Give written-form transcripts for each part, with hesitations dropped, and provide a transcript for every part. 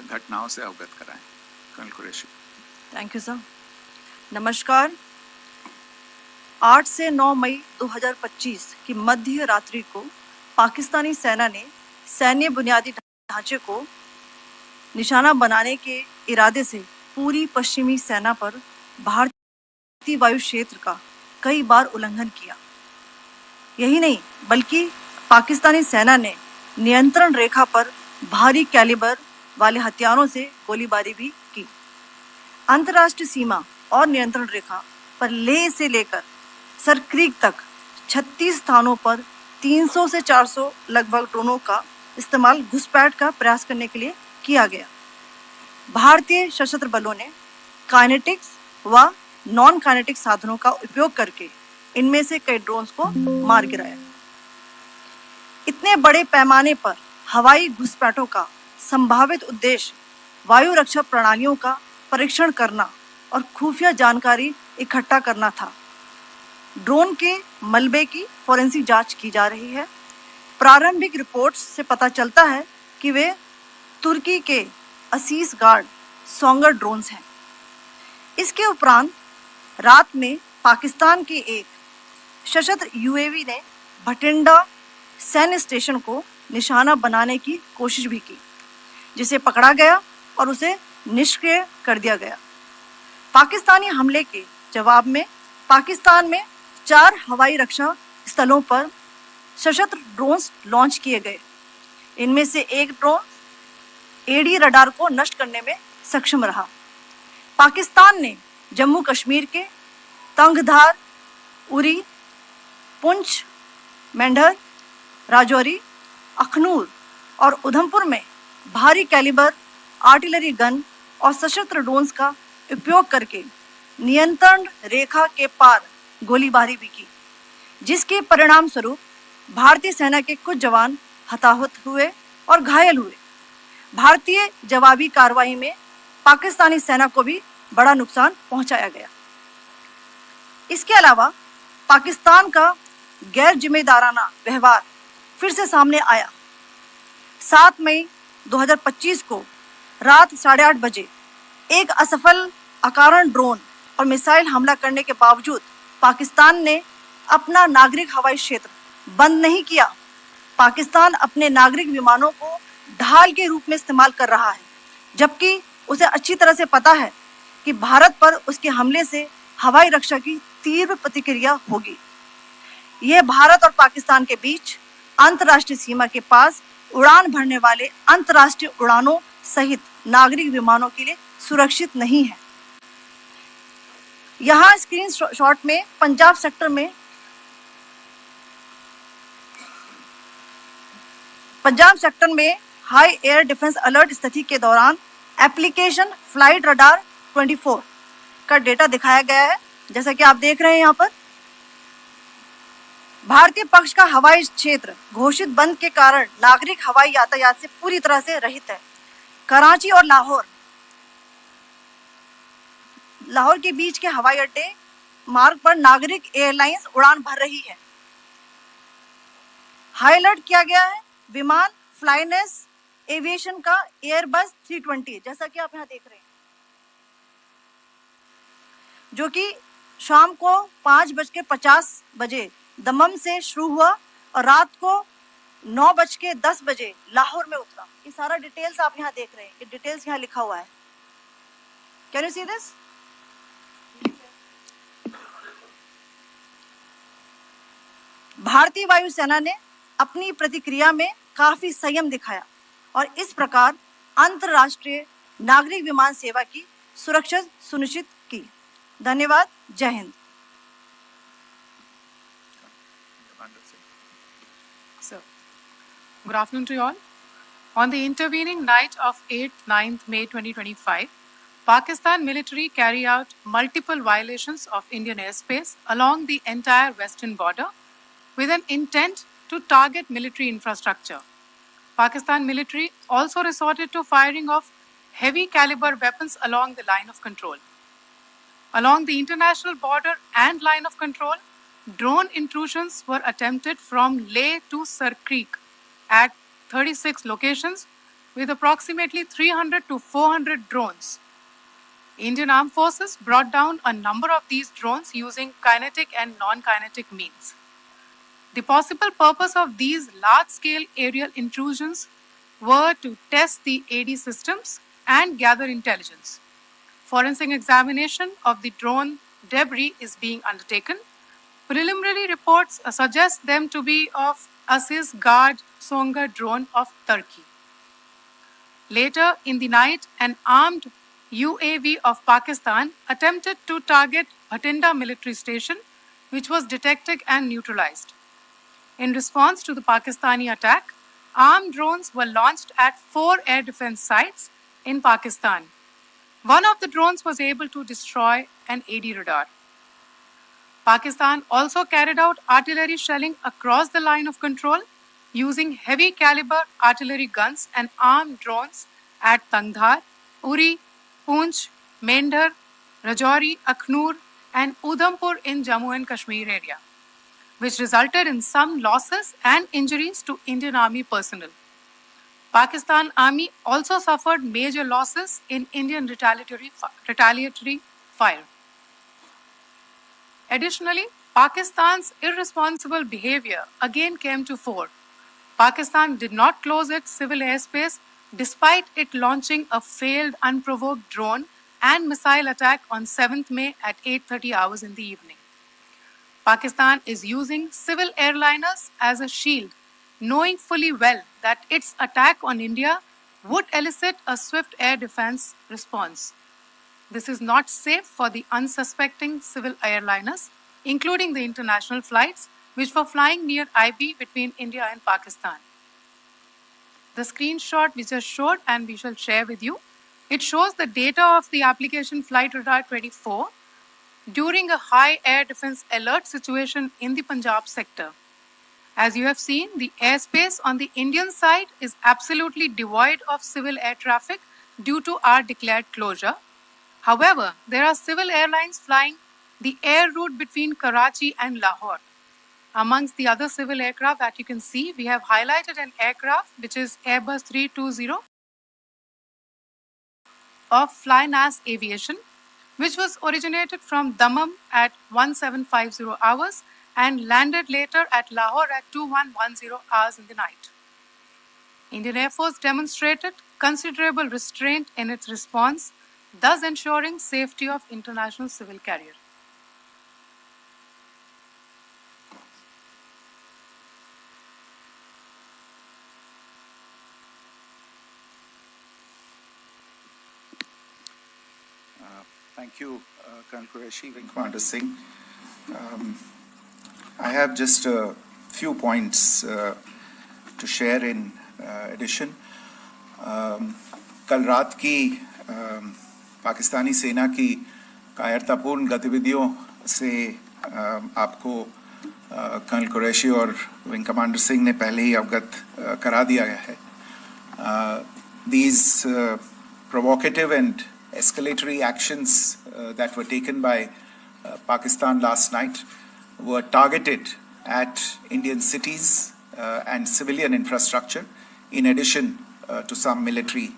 घटनाओं से अवगत कराएं। Colonel Qureshi. Thank you sir. नमस्कार। 8 से 9 मई 2025 की मध्य रात्रि को पाकिस्तानी सेना ने सैन्य बुनियादी ढांचे को निशाना बनाने के इरादे से पूरी पश्चिमी सेना पर भारतीय वायु क्षेत्र का कई बार उल्लंघन किया। यही नहीं बल्कि पाकिस्तानी सेना ने नियंत्रण रेखा पर भारी कैलिबर वाले हथियारों से गोलीबारी भी की। अंतर्राष्ट्रीय सीमा और नियंत्रण रेखा पर लेह से लेकर सरक्रीक तक 36 स्थानों पर 300 से 400 लगभग ड्रोनों का इस्तेमाल घुसपैठ का प्रयास करने के लिए किया गया। भारतीय सशस्त्र बलों ने काइनेटिक्स व नॉन काइनेटिक साधनों का उपयोग करके इनमें से कई ड्रोन्स को मार गिराया। इतने बड़े पैमाने पर हवाई घुसपैठों का संभावित उद्देश्य वायु रक्षा प्रणालियों का परीक्षण करना और खुफिया जानकारी इकट्ठा करना था। ड्रोन के मलबे की फोरेंसिक जांच की जा रही है। प्रारंभिक रिपोर्ट्स से पता चलता है कि वे तुर्की के असीस गार्ड सोंगर ड्रोन्स हैं। इसके उपरांत रात में पाकिस्तान के एक सशस्त्र यूएवी ने भटिंडा सैन्य स्टेशन को निशाना बनाने की कोशिश भी की, जिसे पकड़ा गया और उसे निष्क्रिय कर दिया गया। पाकिस्तानी हमले के जवाब में पाकिस्तान में 4 हवाई रक्षा स्थलों पर सशस्त्र ड्रोन्स लॉन्च किए गए। इनमें से एक ड्रोन एडी रडार को नष्ट करने में सक्षम रहा। पाकिस्तान ने जम्मू कश्मीर के तंगधार, उरी, पुंछ, मेंढर, राजौरी, अखनूर और उधमपुर में भारी कैलिबर आर्टिलरी गन और सशस्त्र ड्रोन्स का उपयोग करके नियंत्रण रेखा के पार गोलीबारी भी की, जिसके परिणाम स्वरूप भारतीय सेना के कुछ जवान हताहत हुए और घायल हुए। भारतीय जवाबी कार्रवाई में पाकिस्तानी सेना को भी बड़ा नुकसान पहुंचाया गया। इसके अलावा पाकिस्तान का गैर जिम्मेदाराना व्यवहार फिर से सामने आया। 7 मई 2025 को रात 8:30 बजे एक असफल अकारण ड्रोन और मिसाइल हमला करने के बावजूद पाकिस्तान ने अपना नागरिक हवाई क्षेत्र बंद नहीं किया। पाकिस्तान अपने नागरिक विमानों को ढाल के रूप में इस्तेमाल कर रहा है, जबकि उसे अच्छी तरह से पता है कि भारत पर उसके हमले से हवाई रक्षा की तीव्र प्रतिक्रिया होगी। यह भारत और पाकिस्तान के बीच अंतर्राष्ट्रीय सीमा के पास उड़ान भरने वाले अंतर्राष्ट्रीय उड़ानों सहित नागरिक विमानों के लिए सुरक्षित नहीं है। यहाँ स्क्रीन शॉट में पंजाब सेक्टर में हाई एयर डिफेंस अलर्ट स्थिति के दौरान एप्लीकेशन फ्लाइट रडार 24 का डेटा दिखाया गया है। जैसा कि आप देख रहे हैं यहाँ पर भारतीय पक्ष का हवाई क्षेत्र घोषित बंद के कारण नागरिक हवाई यातायात से पूरी तरह से रहित है। कराची और लाहौर के बीच के हवाई अड्डे मार्ग पर नागरिक एयरलाइंस उड़ान भर रही है। हाई अलर्ट किया गया है विमान फ्लाइनेस एविएशन का एयरबस 320, जैसा कि आप यहाँ देख रहे हैं, जो कि शाम को 5:50 बजे दमम से शुरू हुआ और रात को 9:10 बजे लाहौर में उतरा। ये सारा डिटेल्स आप यहाँ देख रहे हैं, ये डिटेल्स यहाँ लिखा हुआ है। Can you see this? भारतीय वायुसेना ने अपनी प्रतिक्रिया में काफी संयम दिखाया और इस प्रकार अंतरराष्ट्रीय नागरिक विमान सेवा की सुरक्षा सुनिश्चित की। धन्यवाद। जय Hind. So, good afternoon to you all. On the intervening night of 8th-9th May 2025, Pakistan military carry out multiple violations of Indian airspace along the entire western border with an intent to target military infrastructure. Pakistan military also resorted to firing of heavy caliber weapons along the line of control. Along the international border and line of control, drone intrusions were attempted from Leh to Sar Creek at 36 locations with approximately 300 to 400 drones. Indian Armed Forces brought down a number of these drones using kinetic and non-kinetic means. The possible purpose of these large-scale aerial intrusions were to test the AD systems and gather intelligence. Forensic examination of the drone debris is being undertaken. Preliminary reports suggest them to be of Aziz Guard Songa drone of Turkey. Later in the night, an armed UAV of Pakistan attempted to target Bhatinda military station, which was detected and neutralized. In response to the Pakistani attack, armed drones were launched at 4 air defense sites in Pakistan. One of the drones was able to destroy an AD radar. Pakistan also carried out artillery shelling across the line of control using heavy caliber artillery guns and armed drones at Tangdhar, Uri, Poonch, Mendhar, Rajouri, Akhnur, and Udhampur in Jammu and Kashmir area, which resulted in some losses and injuries to Indian Army personnel. Pakistan Army also suffered major losses in Indian retaliatory fire. Additionally, Pakistan's irresponsible behavior again came to fore. Pakistan did not close its civil airspace despite it launching a failed unprovoked drone and missile attack on 7th May at 8:30 hours in the evening. Pakistan is using civil airliners as a shield, knowing fully well that its attack on India would elicit a swift air defense response. This is not safe for the unsuspecting civil airliners, including the international flights which were flying near IB between India and Pakistan. The screenshot we just showed and we shall share with you, it shows the data of the application Flight Radar 24 during a high air defense alert situation in the Punjab sector. As you have seen, the airspace on the Indian side is absolutely devoid of civil air traffic due to our declared closure. However, there are civil airlines flying the air route between Karachi and Lahore. Amongst the other civil aircraft that you can see, we have highlighted an aircraft which is Airbus 320 of Flynas Aviation, which was originated from Dammam at 1750 hours and landed later at Lahore at 2110 hours in the night. Indian Air Force demonstrated considerable restraint in its response, thus ensuring safety of international civil carrier. Thank you, Colonel Qureshi, Wing Commander Singh. I have just a few points to share in addition. कल रात की पाकिस्तानी सेना की कायरतापूर्ण गतिविधियों से आपको colonel Qureshi और विंग कमांडर सिंह ने पहले ही अवगत करा दिया गया है. These provocative and escalatory actions that were taken by Pakistan last night were targeted at Indian cities and civilian infrastructure, in addition to some military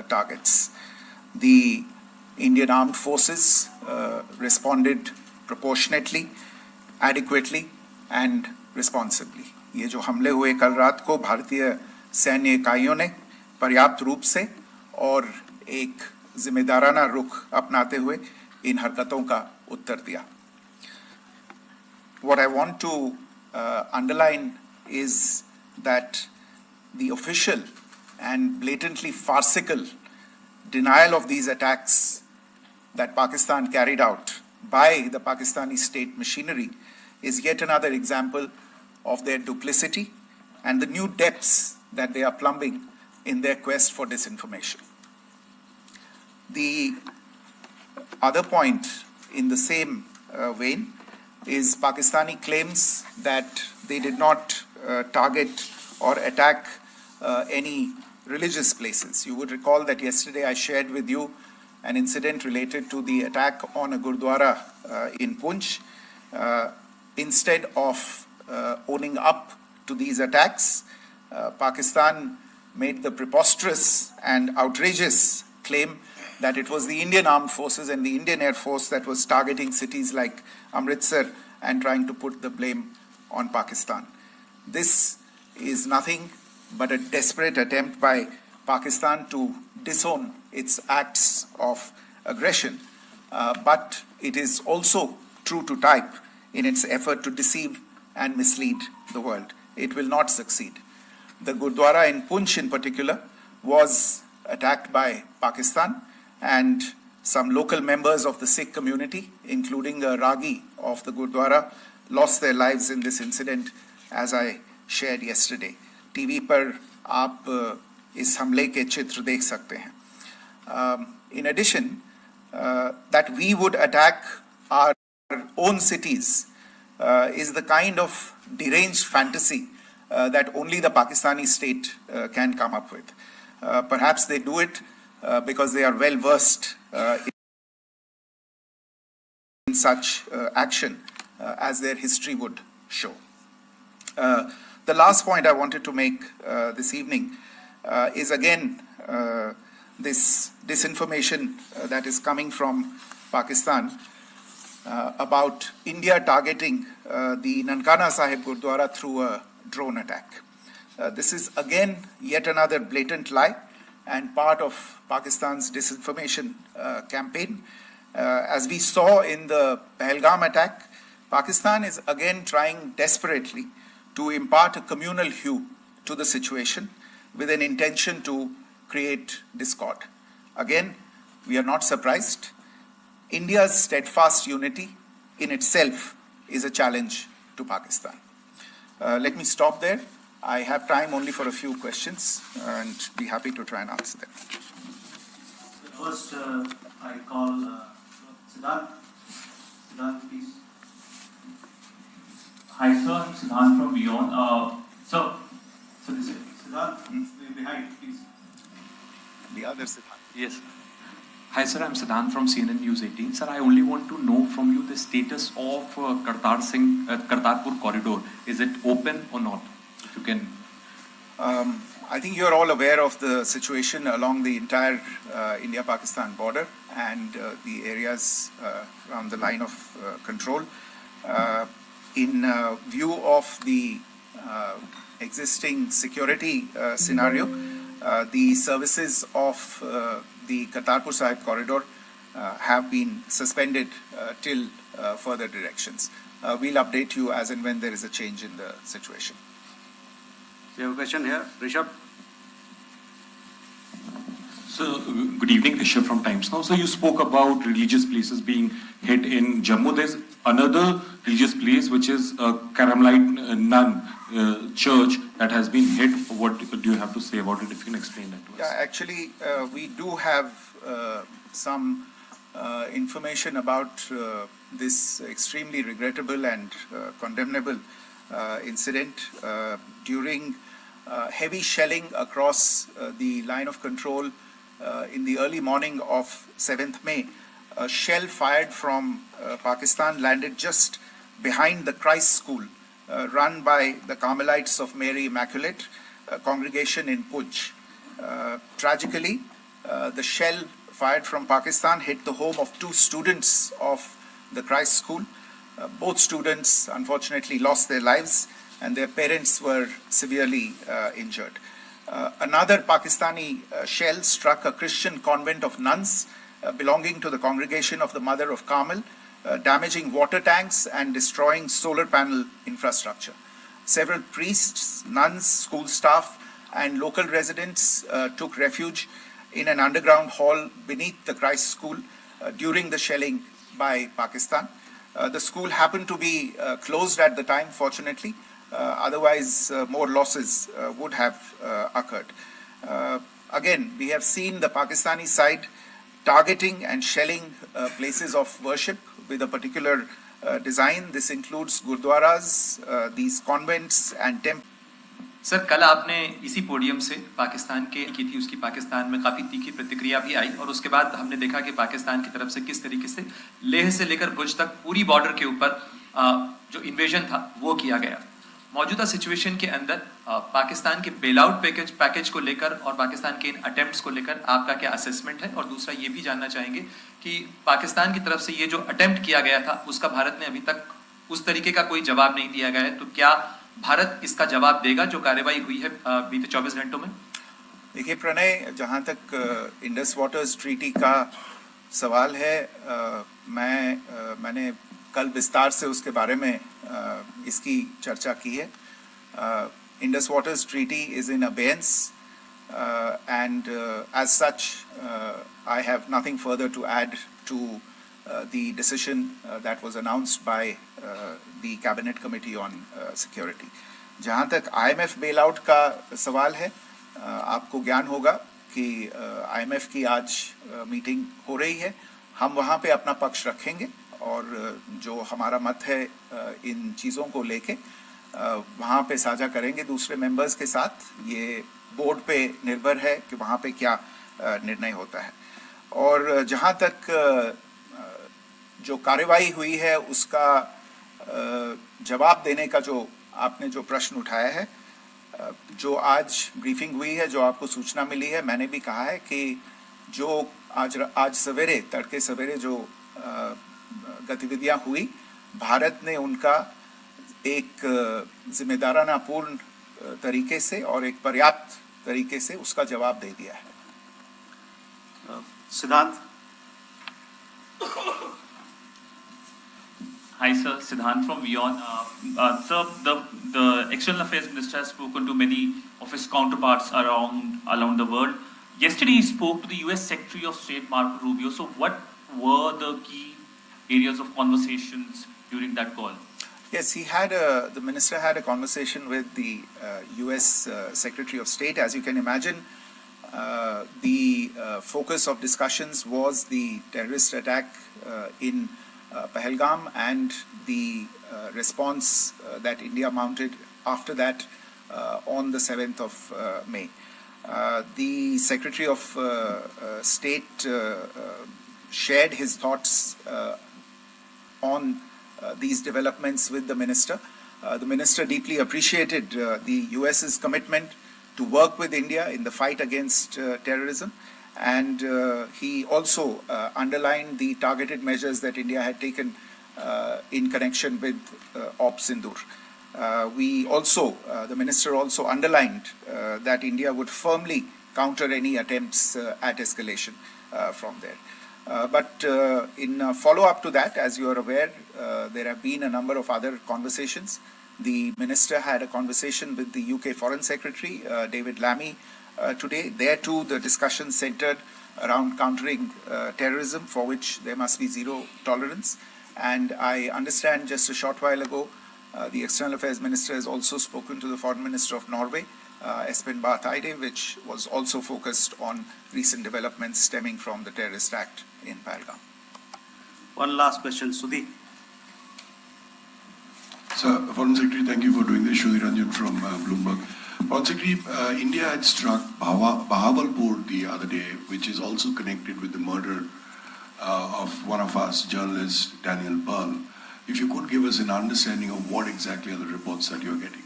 targets. The Indian Armed Forces responded proportionately, adequately and responsibly. ये जो हमले हुए कल रात को भारतीय सैन्य इकाइयों ने पर्याप्त रूप से और एक जिम्मेदाराना रुख अपनाते हुए इन हरकतों का उत्तर दिया. What I want to underline is that the official and blatantly farcical denial of these attacks that Pakistan carried out by the Pakistani state machinery is yet another example of their duplicity and the new depths that they are plumbing in their quest for disinformation. The other point in the same vein is Pakistani claims that they did not target or attack any religious places. You would recall that yesterday I shared with you an incident related to the attack on a Gurdwara in Poonch. Instead of owning up to these attacks, Pakistan made the preposterous and outrageous claim that it was the Indian Armed Forces and the Indian Air Force that was targeting cities like Amritsar and trying to put the blame on Pakistan. This is nothing but a desperate attempt by Pakistan to disown its acts of aggression, but it is also true to type in its effort to deceive and mislead the world. It will not succeed. The Gurdwara in Poonch in particular was attacked by Pakistan, and some local members of the Sikh community, including a Ragi of the Gurdwara, lost their lives in this incident, as I shared yesterday. TV पर आप इस हमले के चित्र देख सकते हैं. In addition, that we would attack our own cities is the kind of deranged fantasy that only the Pakistani state can come up with. Perhaps they do it because they are well versed in such action as their history would show. The last point I wanted to make this evening is again this disinformation that is coming from Pakistan about India targeting the Nankana Sahib Gurdwara through a drone attack. This is again yet another blatant lie and part of Pakistan's disinformation campaign. As we saw in the Pahalgam attack, Pakistan is again trying desperately to impart a communal hue to the situation with an intention to create discord. Again, we are not surprised. India's steadfast unity in itself is a challenge to Pakistan. Let me stop there. I have time only for a few questions and be happy to try and answer them. First, I call Siddharth. Siddharth, please. Hi, sir. I'm Siddharth from Beyond. So this is Siddharth. Behind, please. The other Siddharth. Yes. Hi, sir. I'm Siddharth from CNN News 18. Sir, I only want to know from you the status of Kartarpur corridor. Is it open or not? If you can. I think you're all aware of the situation along the entire India-Pakistan border and the areas around the line of control. In view of the existing security scenario, the services of the Kartarpur Sahib corridor have been suspended till further directions. We'll update you as and when there is a change in the situation. You have a question here, Rishabh? So, good evening, Rishabh from Times Now. So, you spoke about religious places being hit in Jammu. There's another religious place which is Karamlite Nun church that has been hit. What do you have to say about it, if you can explain that to us? Yeah, actually, we do have some information about this extremely regrettable and condemnable incident. During heavy shelling across the line of control in the early morning of 7th May, a shell fired from Pakistan landed just behind the Christ School run by the Carmelites of Mary Immaculate, a congregation in Poonch. Tragically, the shell fired from Pakistan hit the home of 2 students of the Christ School. Both students unfortunately lost their lives and their parents were severely injured. Another Pakistani shell struck a Christian convent of nuns belonging to the congregation of the Mother of Carmel, damaging water tanks and destroying solar panel infrastructure. Several priests, nuns, school staff and local residents took refuge in an underground hall beneath the Christ School during the shelling by Pakistan. The school happened to be closed at the time, fortunately. Otherwise, more losses would have occurred. Again, we have seen the Pakistani side targeting and shelling places of worship with a particular design. This includes gurdwaras, these convents and temples. Sir, कल आपने इसी podium से पाकिस्तान की थी, उसकी पाकिस्तान में काफ़ी तीखी प्रतिक्रिया भी आई और उसके बाद हमने देखा कि पाकिस्तान की तरफ से किस तरीके से लेह से लेकर भुज तक पूरी बॉर्डर के ऊपर जो इन्वेजन था वो किया गया. मौजूदा सिचुएशन के अंदर पाकिस्तान के बेल आउट पैकेज को लेकर और पाकिस्तान के इन अटेम्प्ट्स को लेकर आपका क्या असेसमेंट है? और दूसरा ये भी जानना चाहेंगे कि पाकिस्तान की तरफ से ये जो अटेम्प्ट किया गया था उसका भारत ने अभी तक उस तरीके का कोई जवाब नहीं दिया गया है, तो क्या भारत इसका जवाब देगा जो कार्रवाई हुई है बीते 24 घंटों में? देखिए प्रणय, जहाँ तक इंडस वाटर्स ट्रीटी का सवाल है, मैंने कल विस्तार से उसके बारे में इसकी चर्चा की है. Indus waters treaty is in abeyance and as such I have nothing further to add to the decision that was announced by the cabinet committee on security. जहाँ तक IMF bailout का सवाल है, आपको ज्ञान होगा कि IMF की आज मीटिंग हो रही है. हम वहाँ पे अपना पक्ष रखेंगे और जो हमारा मत है इन चीज़ों को लेके वहाँ पे साझा करेंगे दूसरे मेंबर्स के साथ. ये बोर्ड पे निर्भर है कि वहाँ पे क्या निर्णय होता है. और जहाँ तक जो कार्रवाई हुई है उसका जवाब देने का जो आपने जो प्रश्न उठाया है, जो आज ब्रीफिंग हुई है, जो आपको सूचना मिली है, मैंने भी कहा है कि जो आज सवेरे तड़के सवेरे जो गतिविधियां हुई, भारत ने उनका एक जिम्मेदाराना पूर्ण तरीके से और एक पर्याप्त तरीके से उसका जवाब दे दिया है. सिद्धांत. Hi sir, Siddhant from Beyond. Sir, the External Affairs Minister has spoken to many of his counterparts around the world. Yesterday he spoke to the US Secretary of State Marco Rubio. So what were the key areas of conversations during that call? Yes, the minister had a conversation with the US Secretary of State. As you can imagine, the focus of discussions was the terrorist attack in Pahalgam and the response that India mounted after that on the 7th of May. The Secretary of State shared his thoughts on these developments with the minister. The minister deeply appreciated the US's commitment to work with India in the fight against terrorism, and he also underlined the targeted measures that India had taken in connection with Op Sindoor. The minister also underlined that India would firmly counter any attempts at escalation from there. But in follow-up to that, as you are aware, there have been a number of other conversations. The minister had a conversation with the UK Foreign Secretary, David Lammy, today. There too, the discussion centered around countering terrorism, for which there must be zero tolerance. And I understand just a short while ago, the External Affairs Minister has also spoken to the Foreign Minister of Norway, Espen Barth Eide, which was also focused on recent developments stemming from the terrorist act in Pahalgam. One last question, Sudhi. Sir, Foreign Secretary, thank you for doing this. Sudhi Ranjan from Bloomberg. Foreign Secretary, India had struck Bahawalpur the other day, which is also connected with the murder of one of us, journalist Daniel Pearl. If you could give us an understanding of what exactly are the reports that you're getting.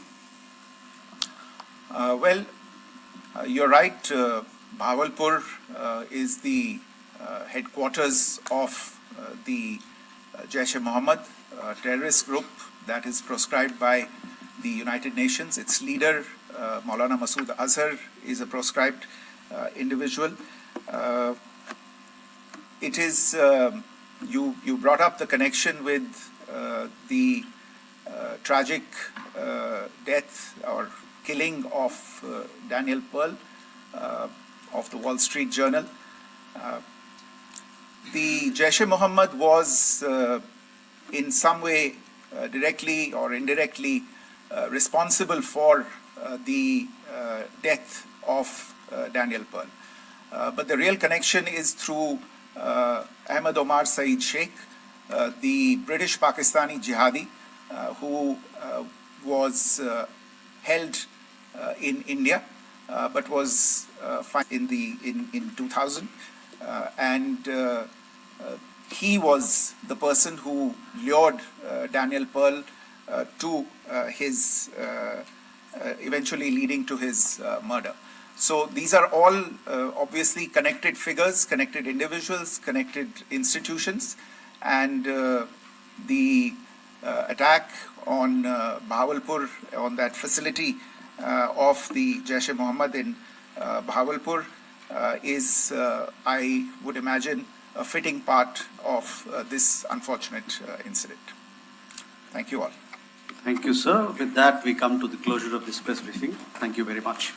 You're right. Bahawalpur is the headquarters of the Jaish-e-Mohammed terrorist group that is proscribed by the United Nations. Its leader, Maulana Masood Azhar, is a proscribed individual. It is, you brought up the connection with the tragic death or killing of Daniel Pearl of the Wall Street Journal. The Jaish-e-Mohammed was in some way directly or indirectly responsible for the death of Daniel Pearl. But the real connection is through Ahmed Omar Saeed Sheikh, the British Pakistani jihadi who was held in India but was found in 2000, and he was the person who lured Daniel Pearl to his eventually leading to his murder. So these are all obviously connected figures, connected individuals, connected institutions, and the attack on Bahawalpur, on that facility of the Jaish-e-Mohammed in Bahawalpur is, I would imagine, a fitting part of this unfortunate incident. Thank you all. Thank you, sir. With that, we come to the closure of this press briefing. Thank you very much.